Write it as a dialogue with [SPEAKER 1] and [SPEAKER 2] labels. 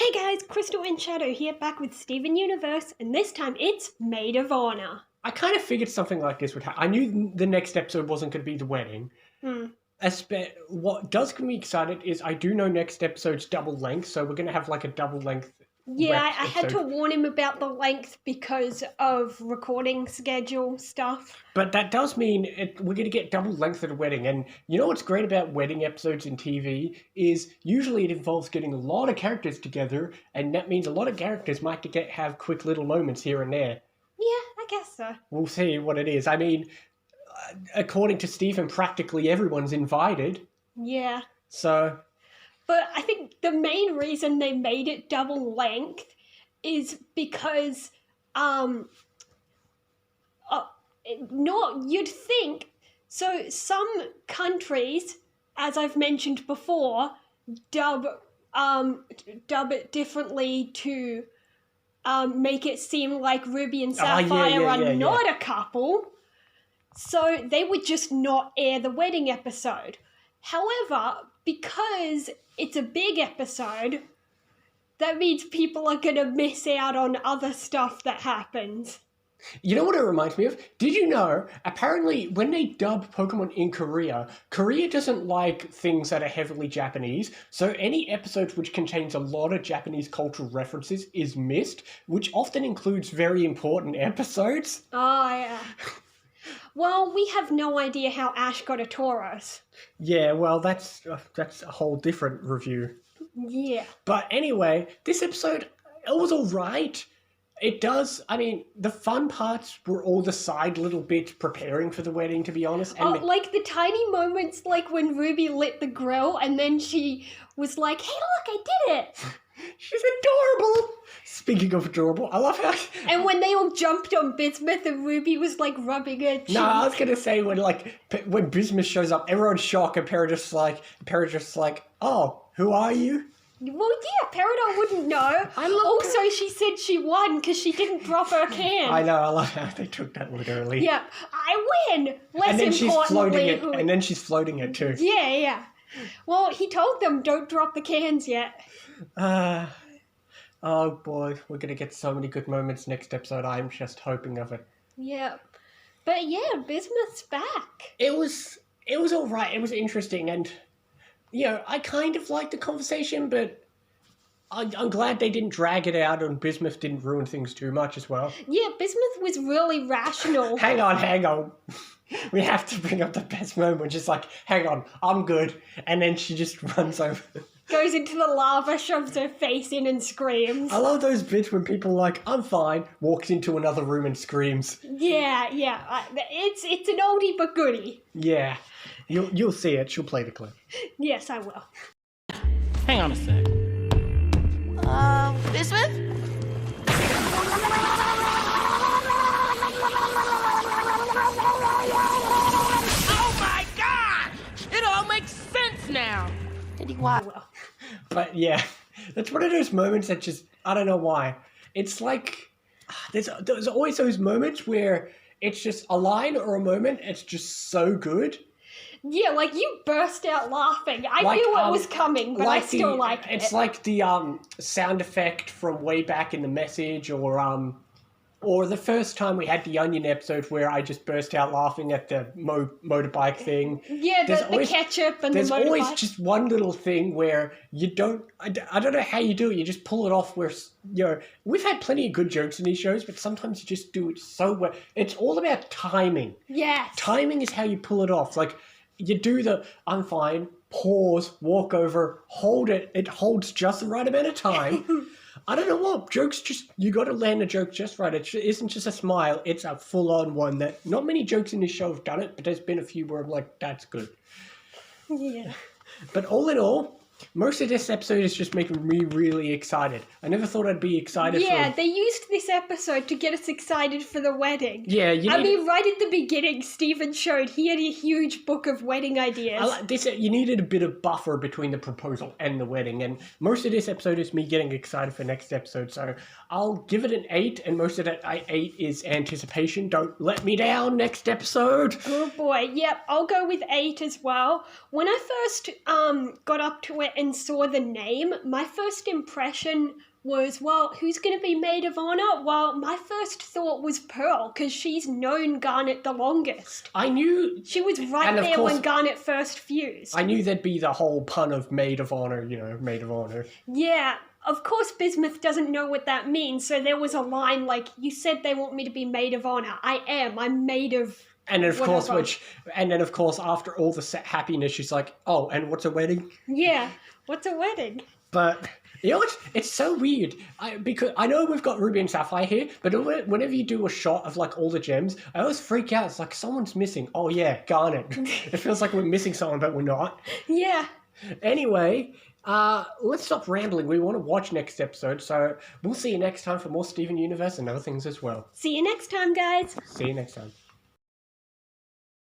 [SPEAKER 1] Hey guys, Crystal and Shadow here, back with Steven Universe, and this time it's Maid of Honor.
[SPEAKER 2] I kind of figured something like this would happen. I knew the next episode wasn't going to be the wedding. What does get me excited is I do know next episode's double length, so we're going to have like a double length.
[SPEAKER 1] Yeah, I had to warn him about the length because of recording schedule stuff.
[SPEAKER 2] But that does mean we're going to get double length at a wedding. And you know what's great about wedding episodes in TV is usually it involves getting a lot of characters together, and that means a lot of characters might have quick little moments here and there.
[SPEAKER 1] Yeah, I guess so.
[SPEAKER 2] We'll see what it is. I mean, according to Stephen, practically everyone's invited.
[SPEAKER 1] Yeah.
[SPEAKER 2] So...
[SPEAKER 1] But I think the main reason they made it double length is because, you'd think, so some countries, as I've mentioned before, dub it differently to make it seem like Ruby and Sapphire are not a couple. So they would just not air the wedding episode. However, because it's a big episode, that means people are going to miss out on other stuff that happens.
[SPEAKER 2] You know what it reminds me of? Did you know, apparently, when they dub Pokemon in Korea, Korea doesn't like things that are heavily Japanese, so any episodes which contains a lot of Japanese cultural references is missed, which often includes very important episodes.
[SPEAKER 1] Oh, yeah. Well, we have no idea how Ash got a Tauros.
[SPEAKER 2] Yeah, well, that's a whole different review.
[SPEAKER 1] Yeah.
[SPEAKER 2] But anyway, this episode, it was all right. It does, I mean, the fun parts were all the side little bits preparing for the wedding, to be honest. And
[SPEAKER 1] like the tiny moments, like when Ruby lit the grill and then she was like, hey, look, I did it.
[SPEAKER 2] She's adorable. Speaking of adorable, I love her.
[SPEAKER 1] And when they all jumped on Bismuth and Ruby was like rubbing her cheek.
[SPEAKER 2] No, I was gonna say when Bismuth shows up, everyone's shocked and Paradox just like, oh, who are you?
[SPEAKER 1] Well, yeah, Peridot wouldn't know. Also, she said she won because she didn't drop her can.
[SPEAKER 2] I know, I love how they took that literally.
[SPEAKER 1] Yeah, I win.
[SPEAKER 2] And then she's floating it too.
[SPEAKER 1] Yeah. Well, he told them don't drop the cans yet.
[SPEAKER 2] Oh boy, we're gonna get so many good moments next episode. I'm just hoping of it.
[SPEAKER 1] Yeah, but yeah, Bismuth's back.
[SPEAKER 2] It was all right. It was interesting, and I kind of liked the conversation, but I'm glad they didn't drag it out, and Bismuth didn't ruin things too much as well.
[SPEAKER 1] Yeah, Bismuth was really rational.
[SPEAKER 2] Hang on. We have to bring up the best moment. Just like, hang on, I'm good, and then she just runs over.
[SPEAKER 1] Goes into the lava, shoves her face in and screams.
[SPEAKER 2] I love those bits when people are like, I'm fine, walks into another room and screams.
[SPEAKER 1] Yeah. It's an oldie but goodie.
[SPEAKER 2] Yeah. You'll see it. She'll play the clip.
[SPEAKER 1] Yes, I will.
[SPEAKER 3] Hang on a sec.
[SPEAKER 4] Bismuth?
[SPEAKER 3] Oh my gosh! It all makes sense now!
[SPEAKER 4] Did he what?
[SPEAKER 2] But yeah, that's one of those moments that just, I don't know why. It's like, there's always those moments where it's just a line or a moment, it's just so good.
[SPEAKER 1] Yeah, like you burst out laughing. I knew it was coming, but I still like it.
[SPEAKER 2] It's like the sound effect from way back in the message, or the first time we had the Onion episode where I just burst out laughing at the motorbike thing.
[SPEAKER 1] Yeah, the ketchup and the motorbike.
[SPEAKER 2] There's always just one little thing where you don't... I don't know how you do it. You just pull it off where... we've had plenty of good jokes in these shows, but sometimes you just do it so well. It's all about timing.
[SPEAKER 1] Yes.
[SPEAKER 2] Timing is how you pull it off. Like, you do the, I'm fine, pause, walk over, hold it. It holds just the right amount of time. I don't know what, jokes just, you got to land a joke just right. It isn't just a smile, it's a full-on one that, not many jokes in this show have done it, but there's been a few where I'm like, that's good.
[SPEAKER 1] Yeah.
[SPEAKER 2] But all in all, most of this episode is just making me really excited. I never thought I'd be excited
[SPEAKER 1] they used this episode to get us excited for the wedding.
[SPEAKER 2] Yeah,
[SPEAKER 1] right at the beginning, Stephen showed he had a huge book of wedding ideas.
[SPEAKER 2] You needed a bit of buffer between the proposal and the wedding, and most of this episode is me getting excited for next episode, so I'll give it an 8, and most of that 8 is anticipation. Don't let me down next episode.
[SPEAKER 1] Oh boy, yep, I'll go with 8 as well. When I first got up to it and saw the name, my first impression was, well, who's going to be Maid of Honor? Well, my first thought was Pearl, because she's known Garnet the longest.
[SPEAKER 2] I knew...
[SPEAKER 1] She was right
[SPEAKER 2] And of
[SPEAKER 1] there
[SPEAKER 2] course-
[SPEAKER 1] when Garnet first fused.
[SPEAKER 2] I knew there'd be the whole pun of Maid of Honor, Maid of Honor.
[SPEAKER 1] Yeah, of course Bismuth doesn't know what that means, so there was a line like, you said they want me to be Maid of Honor. I am. I'm Maid of...
[SPEAKER 2] And then, of course,
[SPEAKER 1] whatever.
[SPEAKER 2] after all the happiness, she's like, oh, and what's a wedding?
[SPEAKER 1] Yeah, what's a wedding?
[SPEAKER 2] But... it's so weird, because I know we've got Ruby and Sapphire here, but whenever you do a shot of, like, all the gems, I always freak out. It's like, someone's missing. Oh, yeah, Garnet. It feels like we're missing someone, but we're not.
[SPEAKER 1] Yeah.
[SPEAKER 2] Anyway, let's stop rambling. We want to watch next episode, so we'll see you next time for more Steven Universe and other things as well.
[SPEAKER 1] See you next time, guys.
[SPEAKER 2] See you next time.